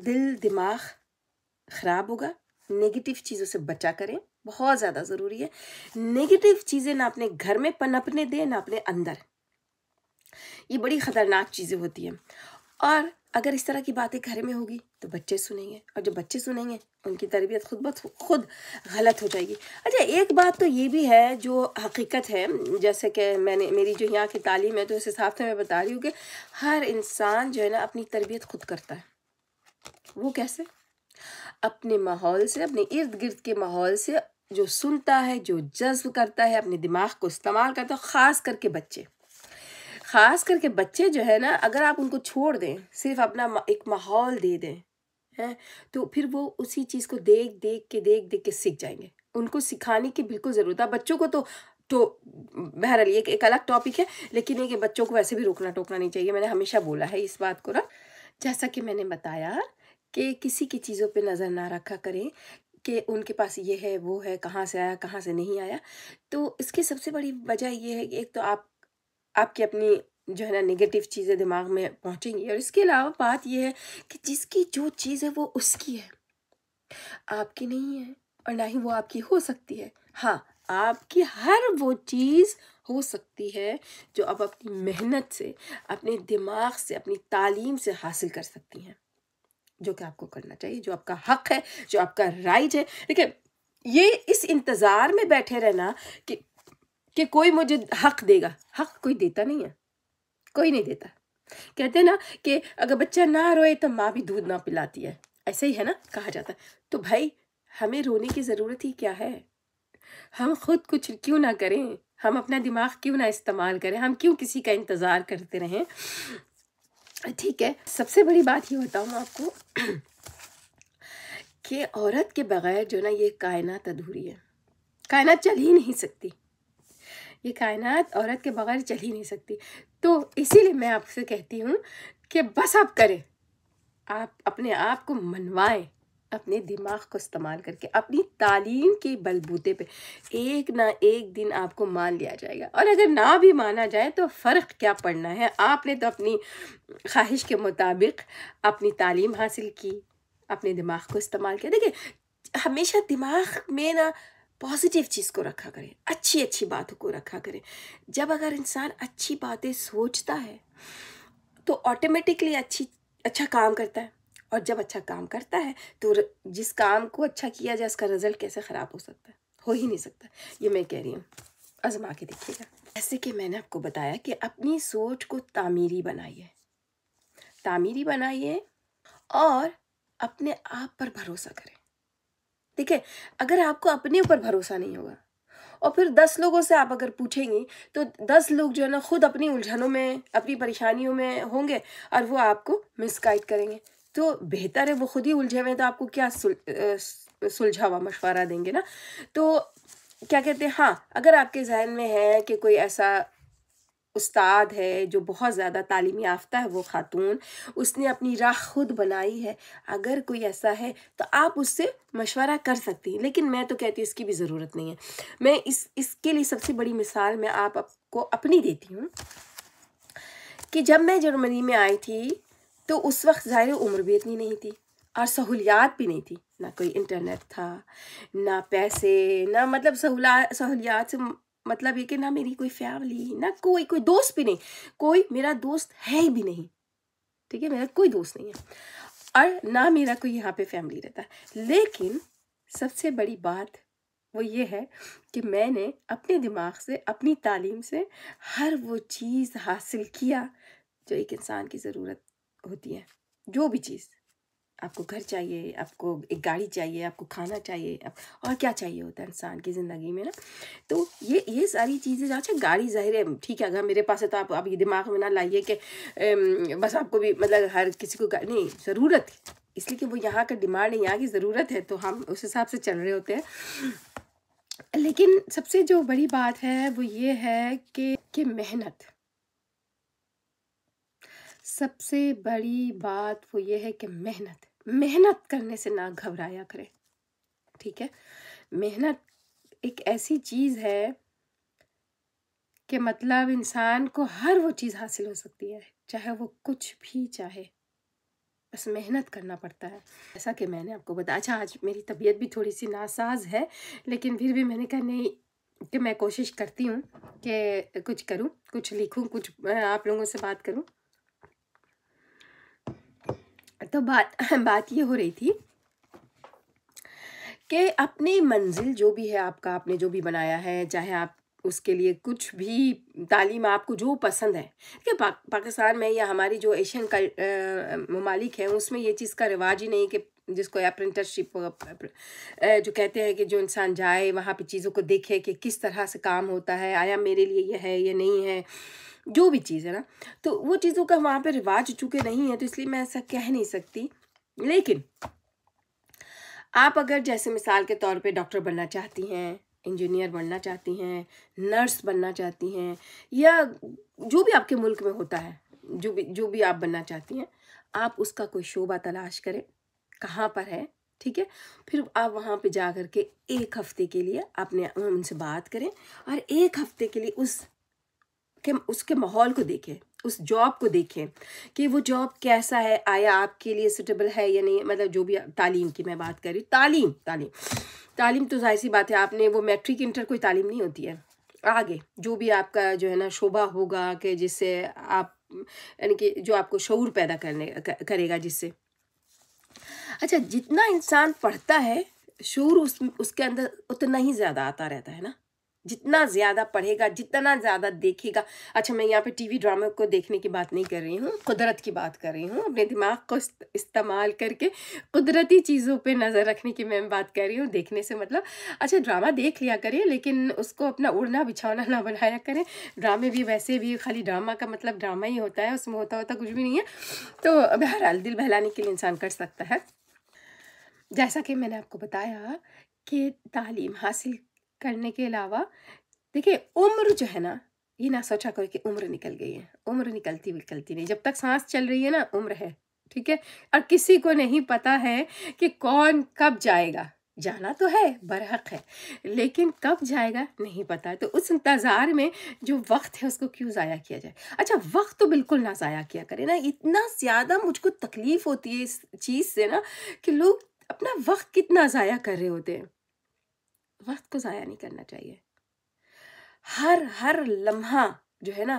دل دماغ خراب ہوگا. نگیٹو چیزوں سے بچا کریں, بہت زیادہ ضروری ہے. نگیٹو چیزیں نہ اپنے گھر میں پنپنے دیں نہ اپنے اندر. یہ بڑی خطرناک چیزیں ہوتی ہیں. اور اگر اس طرح کی باتیں گھر میں ہوگی تو بچے سنیں گے, اور جب بچے سنیں گے ان کی تربیت خود غلط ہو جائے گی. اچھا, ایک بات تو یہ بھی ہے جو حقیقت ہے, جیسے کہ میری جو یہاں کی تعلیم ہے تو اس حساب سے میں بتا رہی ہوں کہ ہر انسان جو ہے نا اپنی تربیت خود کرتا ہے. وہ کیسے؟ اپنے ماحول سے, اپنے ارد گرد کے ماحول سے جو سنتا ہے, جو جذب کرتا ہے, اپنے دماغ کو استعمال کرتا ہے. خاص کر کے بچے جو ہے نا, اگر آپ ان کو چھوڑ دیں, صرف اپنا ایک ماحول دے دیں تو پھر وہ اسی چیز کو دیکھ کے سیکھ جائیں گے. ان کو سکھانے کی بالکل ضرورت ہے. بچوں کو تو بہرحال یہ ایک الگ ٹاپک ہے, لیکن یہ کہ بچوں کو ویسے بھی روکنا ٹوکنا نہیں چاہیے. میں نے ہمیشہ بولا ہے اس بات کو نا, جیسا کہ میں نے بتایا کہ کسی کی چیزوں پہ نظر نہ رکھا کریں کہ ان کے پاس یہ ہے وہ ہے, کہاں سے آیا کہاں سے نہیں آیا. تو اس کی سب سے بڑی وجہ یہ ہے کہ ایک تو آپ کی اپنی جو ہے نا نگیٹو چیزیں دماغ میں پہنچیں گی, اور اس کے علاوہ بات یہ ہے کہ جس کی جو چیز ہے وہ اس کی ہے, آپ کی نہیں ہے, اور نہ ہی وہ آپ کی ہو سکتی ہے. ہاں, آپ کی ہر وہ چیز ہو سکتی ہے جو آپ اپنی محنت سے, اپنے دماغ سے, اپنی تعلیم سے حاصل کر سکتی ہیں, جو کہ آپ کو کرنا چاہیے, جو آپ کا حق ہے, جو آپ کا رائٹ ہے. دیکھیں, یہ اس انتظار میں بیٹھے رہنا کہ کوئی مجھے حق دے گا, حق کوئی دیتا نہیں ہے, کوئی نہیں دیتا. کہتے ہیں نا کہ اگر بچہ نہ روئے تو ماں بھی دودھ نہ پلاتی ہے, ایسے ہی ہے نا, کہا جاتا ہے. تو بھائی ہمیں رونے کی ضرورت ہی کیا ہے؟ ہم خود کچھ کیوں نہ کریں؟ ہم اپنا دماغ کیوں نہ استعمال کریں؟ ہم کیوں کسی کا انتظار کرتے رہیں؟ ٹھیک ہے, سب سے بڑی بات یہ بتاؤں آپ کو کہ عورت کے بغیر جو نا یہ کائنات ادھوری ہے. کائنات چل ہی نہیں سکتی, یہ کائنات عورت کے بغیر چل ہی نہیں سکتی. تو اسی لیے میں آپ سے کہتی ہوں کہ بس آپ کریں, آپ اپنے آپ کو منوائیں, اپنے دماغ کو استعمال کر کے, اپنی تعلیم کے بلبوتے پہ ایک نہ ایک دن آپ کو مان لیا جائے گا. اور اگر نہ بھی مانا جائے تو فرق کیا پڑنا ہے, آپ نے تو اپنی خواہش کے مطابق اپنی تعلیم حاصل کی, اپنے دماغ کو استعمال کیا. دیکھیں, ہمیشہ دماغ میں نا پازیٹیو چیز کو رکھا کریں, اچھی باتوں کو رکھا کریں. جب اگر انسان اچھی باتیں سوچتا ہے تو آٹومیٹکلی اچھا کام کرتا ہے, اور جب اچھا کام کرتا ہے تو جس کام کو اچھا کیا جائے اس کا رزلٹ کیسے خراب ہو سکتا ہے؟ ہو ہی نہیں سکتا. یہ میں کہہ رہی ہوں, آزما کے دیکھیے گا. جیسے کہ میں نے آپ کو بتایا کہ اپنی سوچ کو تعمیری بنائیے اور اپنے آپ پر بھروسہ کریں. دیکھیں, اگر آپ کو اپنے اوپر بھروسہ نہیں ہوگا اور پھر 10 لوگوں سے آپ اگر پوچھیں گی تو 10 لوگ جو ہے نا خود اپنی الجھنوں میں, اپنی پریشانیوں میں ہوں گے اور وہ آپ کو مس گائیڈ کریں گے. تو بہتر ہے وہ خود ہی الجھے ہوئے, تو آپ کو کیا سلجھا ہوا مشورہ دیں گے نا. تو کیا کہتے ہیں, ہاں, اگر آپ کے ذہن میں ہے کہ کوئی ایسا استاد ہے جو بہت زیادہ تعلیم یافتہ ہے, وہ خاتون, اس نے اپنی راہ خود بنائی ہے, اگر کوئی ایسا ہے تو آپ اس سے مشورہ کر سکتی ہیں. لیکن میں تو کہتی ہوں اس کی بھی ضرورت نہیں ہے. میں اس کے لیے سب سے بڑی مثال میں آپ کو اپنی دیتی ہوں کہ جب میں جرمنی میں آئی تھی تو اس وقت ظاہر عمر بھی اتنی نہیں تھی اور سہولیات بھی نہیں تھی, نہ کوئی انٹرنیٹ تھا, نہ پیسے, نہ مطلب سہولیات سے مطلب یہ کہ نہ میری کوئی فیملی, نہ کوئی دوست بھی نہیں, کوئی میرا دوست ہے ہی بھی نہیں. ٹھیک ہے, میرا کوئی دوست نہیں ہے, اور نہ میرا کوئی یہاں پہ فیملی رہتا ہے. لیکن سب سے بڑی بات وہ یہ ہے کہ میں نے اپنے دماغ سے, اپنی تعلیم سے ہر وہ چیز حاصل کیا جو ایک انسان کی ضرورت ہوتی ہے. جو بھی چیز آپ کو, گھر چاہیے, آپ کو ایک گاڑی چاہیے, آپ کو کھانا چاہیے, اور کیا چاہیے ہوتا ہے انسان کی زندگی میں نا. تو یہ ساری چیزیں, اچھا گاڑی ظاہر ہے ٹھیک ہے, اگر میرے پاس ہے تو آپ یہ دماغ میں نہ لائیے کہ بس آپ کو بھی مطلب ہر کسی کو نہیں ضرورت ہے, اس لیے کہ وہ یہاں کا ڈیمانڈ ہے, یہاں کی ضرورت ہے, تو ہم اس حساب سے چل رہے ہوتے ہیں. لیکن سب سے جو بڑی بات ہے وہ یہ ہے کہ محنت, سب سے بڑی بات وہ یہ ہے کہ محنت کرنے سے نہ گھبرایا کرے. ٹھیک ہے, محنت ایک ایسی چیز ہے کہ مطلب انسان کو ہر وہ چیز حاصل ہو سکتی ہے, چاہے وہ کچھ بھی چاہے. بس محنت کرنا پڑتا ہے. جیسا کہ میں نے آپ کو بتایا. اچھا آج میری طبیعت بھی تھوڑی سی ناساز ہے، لیکن پھر بھی میں نے کہا نہیں کہ میں کوشش کرتی ہوں کہ کچھ کروں، کچھ لکھوں، کچھ آپ لوگوں سے بات کروں. تو بات یہ ہو رہی تھی کہ اپنی منزل جو بھی ہے آپ کا، آپ نے جو بھی بنایا ہے، چاہے آپ اس کے لیے کچھ بھی تعلیم آپ کو جو پسند ہے کہ پاکستان میں یا ہماری جو ایشین ممالک ہیں اس میں یہ چیز کا رواج ہی نہیں کہ جس کو اپرنٹسشپ جو کہتے ہیں کہ جو انسان جائے وہاں پہ چیزوں کو دیکھے کہ کس طرح سے کام ہوتا ہے، آیا میرے لیے یہ ہے یہ نہیں ہے، جو بھی چیز ہے نا. تو وہ چیزوں کا وہاں پہ رواج چونکہ نہیں ہے تو اس لیے میں ایسا کہہ نہیں سکتی. لیکن آپ اگر جیسے مثال کے طور پہ ڈاکٹر بننا چاہتی ہیں، انجینئر بننا چاہتی ہیں، نرس بننا چاہتی ہیں، یا جو بھی آپ کے ملک میں ہوتا ہے، جو بھی آپ بننا چاہتی ہیں، آپ اس کا کوئی شعبہ تلاش کریں کہاں پر ہے. ٹھیک ہے، پھر آپ وہاں پہ جا کر کے 1 ہفتے کے لیے اپنے ان سے بات کریں اور 1 ہفتے کے لیے اس کے ماحول کو دیکھیں، اس جاب کو دیکھیں کہ وہ جاب کیسا ہے، آیا آپ کے لیے سوٹیبل ہے یا نہیں. مطلب جو بھی تعلیم کی میں بات کر رہی ہوں، تعلیم تو ظاہر سی بات ہے، آپ نے وہ میٹرک انٹر کوئی تعلیم نہیں ہوتی ہے. آگے جو بھی آپ کا جو ہے نا شعبہ ہوگا کہ جس سے آپ یعنی کہ جو آپ کو شعور پیدا کرے گا جس سے. اچھا جتنا انسان پڑھتا ہے شعور اس کے اندر اتنا ہی زیادہ آتا رہتا ہے نا. جتنا زیادہ پڑھے گا، جتنا زیادہ دیکھے گا. اچھا میں یہاں پہ ٹی وی ڈرامے کو دیکھنے کی بات نہیں کر رہی ہوں، قدرت کی بات کر رہی ہوں. اپنے دماغ کو استعمال کر کے قدرتی چیزوں پہ نظر رکھنے کی میں بات کر رہی ہوں. دیکھنے سے مطلب اچھا ڈرامہ دیکھ لیا کریں لیکن اس کو اپنا اڑنا بچھونا نہ بنایا کریں. ڈرامے بھی ویسے بھی خالی ڈرامہ کا مطلب ڈرامہ ہی ہوتا ہے، اس میں ہوتا کچھ بھی نہیں ہے. تو بہرحال دل بہلانے کے لیے انسان کر سکتا ہے. جیسا کہ میں نے آپ کو بتایا کہ تعلیم حاصل کرنے کے علاوہ دیکھیے عمر جو ہے نا، یہ نہ سوچا کرو کہ عمر نکل گئی ہے. عمر نکلتی نہیں، جب تک سانس چل رہی ہے نا عمر ہے. ٹھیک ہے، اور کسی کو نہیں پتا ہے کہ کون کب جائے گا. جانا تو ہے برحق ہے، لیکن کب جائے گا نہیں پتا. تو اس انتظار میں جو وقت ہے اس کو کیوں ضائع کیا جائے. اچھا وقت تو بالکل نہ ضائع کیا کرے نا. اتنا زیادہ مجھ کو تکلیف ہوتی ہے اس چیز سے نا کہ لوگ اپنا وقت کتنا ضائع کر رہے ہوتے ہیں. وقت کو ضائع نہیں کرنا چاہیے. ہر لمحہ جو ہے نا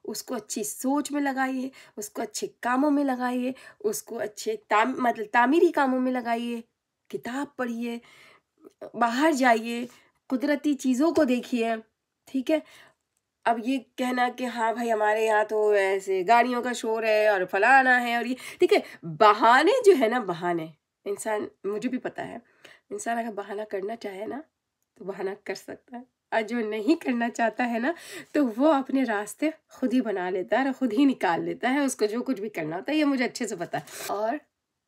اس کو اچھی سوچ میں لگائیے، اس کو اچھے کاموں میں لگائیے، اس کو اچھے مطلب تعمیری کاموں میں لگائیے. کتاب پڑھیے، باہر جائیے، قدرتی چیزوں کو دیکھیے. ٹھیک ہے، اب یہ کہنا کہ ہاں بھائی ہمارے یہاں تو ایسے گاڑیوں کا شور ہے اور فلانا ہے اور یہ ٹھیک ہے. بہانے جو ہے نا، بہانے انسان، مجھے بھی پتا ہے انسان اگر بہانہ کرنا چاہے نا تو بہانہ کر سکتا ہے، اور جو نہیں کرنا چاہتا ہے نا تو وہ اپنے راستے خود ہی بنا لیتا ہے اور خود ہی نکال لیتا ہے. اس کو جو کچھ بھی کرنا ہوتا ہے یہ مجھے اچھے سے پتا ہے. اور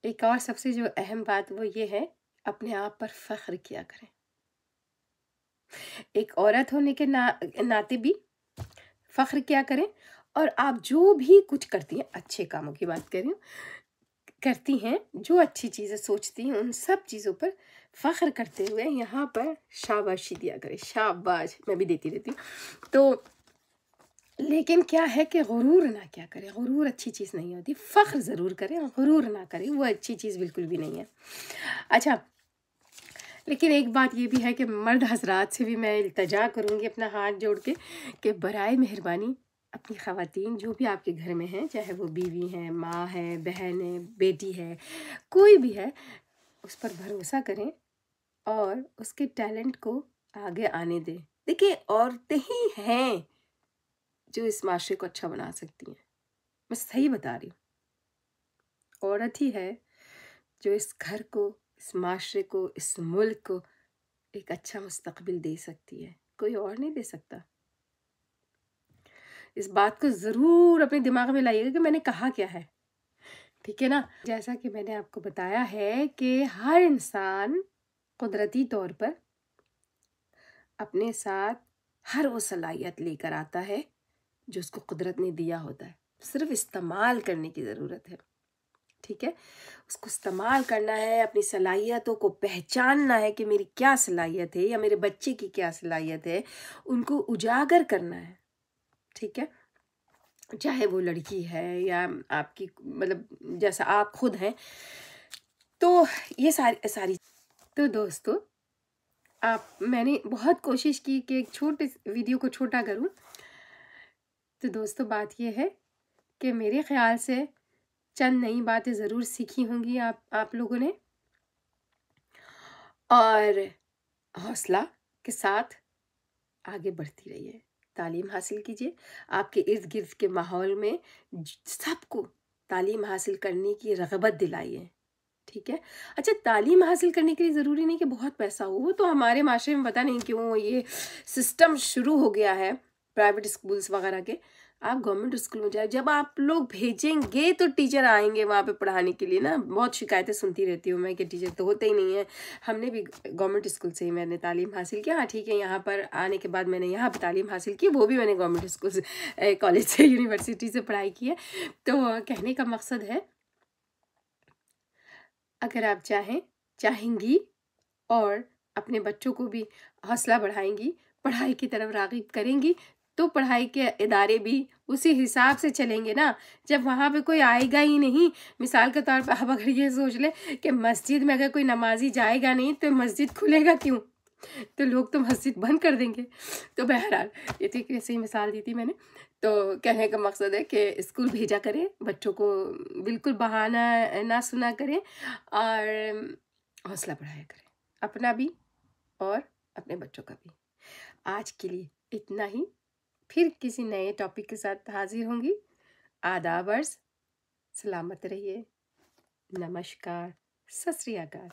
ایک اور سب سے جو اہم بات وہ یہ ہے، اپنے آپ پر فخر کیا کریں. ایک عورت ہونے کے ناطے بھی فخر کیا کریں. اور آپ جو بھی کچھ کرتی ہیں، اچھے کاموں کی بات کر رہی ہوں، کرتی ہیں، جو اچھی چیزیں سوچتی ہیں ان سب چیزوں پر فخر کرتے ہوئے یہاں پر شاباشی دیا کرے. شاباش میں بھی دیتی رہتی ہوں. تو لیکن کیا ہے کہ غرور نہ کیا کرے. غرور اچھی چیز نہیں ہوتی. فخر ضرور کرے، غرور نہ کرے، وہ اچھی چیز بالکل بھی نہیں ہے. اچھا لیکن ایک بات یہ بھی ہے کہ مرد حضرات سے بھی میں التجا کروں گی اپنا ہاتھ جوڑ کے کہ برائے مہربانی اپنی خواتین جو بھی آپ کے گھر میں ہیں، چاہے وہ بیوی ہیں، ماں ہے، بہن ہے، بیٹی ہے، کوئی بھی ہے، اس پر بھروسہ کریں اور اس کے ٹیلنٹ کو آگے آنے دیں. دیکھیں عورتیں ہی ہیں جو اس معاشرے کو اچھا بنا سکتی ہیں. میں صحیح بتا رہی ہوں، عورت ہی ہے جو اس گھر کو، اس معاشرے کو، اس ملک کو ایک اچھا مستقبل دے سکتی ہے. کوئی اور نہیں دے سکتا. اس بات کو ضرور اپنے دماغ میں لائیے گا کہ میں نے کہا کیا ہے. ٹھیک ہے نا. جیسا کہ میں نے آپ کو بتایا ہے کہ ہر انسان قدرتی طور پر اپنے ساتھ ہر وہ صلاحیت لے کر آتا ہے جو اس کو قدرت نے دیا ہوتا ہے. صرف استعمال کرنے کی ضرورت ہے. ٹھیک ہے، اس کو استعمال کرنا ہے، اپنی صلاحیتوں کو پہچاننا ہے کہ میری کیا صلاحیت ہے یا میرے بچے کی کیا صلاحیت ہے، ان کو اجاگر کرنا ہے. ٹھیک ہے، چاہے وہ لڑکی ہے یا آپ کی مطلب جیسا آپ خود ہیں. تو یہ ساری تو دوستو میں نے بہت کوشش کی کہ ایک چھوٹے ویڈیو کو چھوٹا کروں. تو دوستو بات یہ ہے کہ میرے خیال سے چند نئی باتیں ضرور سیکھی ہوں گی آپ لوگوں نے، اور حوصلہ کے ساتھ آگے بڑھتی رہیے، تعلیم حاصل کیجیے. آپ کے ارد گرد کے ماحول میں سب کو تعلیم حاصل کرنے کی رغبت دلائیے. ٹھیک ہے. اچھا، تعلیم حاصل کرنے کے لیے ضروری نہیں کہ بہت پیسہ ہو. وہ تو ہمارے معاشرے میں پتہ نہیں کیوں یہ سسٹم شروع ہو گیا ہے پرائیویٹ اسکولس وغیرہ کے. آپ گورنمنٹ اسکول میں جائیں، جب آپ لوگ بھیجیں گے تو ٹیچر آئیں گے وہاں پہ پڑھانے کے لیے نا. بہت شکایتیں سنتی رہتی ہوں میں کہ ٹیچر تو ہوتے ہی نہیں ہیں. ہم نے بھی گورنمنٹ اسکول سے ہی میں نے تعلیم حاصل کیا. ہاں ٹھیک ہے، یہاں پر آنے کے بعد میں نے یہاں پہ تعلیم حاصل کی، وہ بھی میں نے گورنمنٹ اسکول سے کالج سے یونیورسٹی سے پڑھائی کی ہے. تو کہنے کا مقصد ہے، اگر آپ چاہیں گی اور اپنے بچوں کو بھی حوصلہ بڑھائیں گی، پڑھائی کی طرف راغب کریں گی، تو پڑھائی کے ادارے بھی اسی حساب سے چلیں گے نا. جب وہاں پہ کوئی آئے گا ہی نہیں، مثال کے طور پہ آپ اگر یہ سوچ لیں کہ مسجد میں اگر کوئی نمازی جائے گا نہیں تو مسجد کھلے گا کیوں؟ تو لوگ تو مسجد بند کر دیں گے. تو بہرحال یہ تو ایک ایسی ہی مثال دی تھی میں نے. تو کہنے کا مقصد ہے کہ اسکول بھیجا کریں، بچوں کو بالکل بہانہ نہ سنا کریں، اور حوصلہ بڑھایا کریں، اپنا بھی اور اپنے بچوں کا بھی. آج کے لیے اتنا ہی، پھر کسی نئے ٹاپک کے ساتھ حاضر ہوں گی. آداب عرض، سلامت رہیے، نمشکار، ست سری اکال.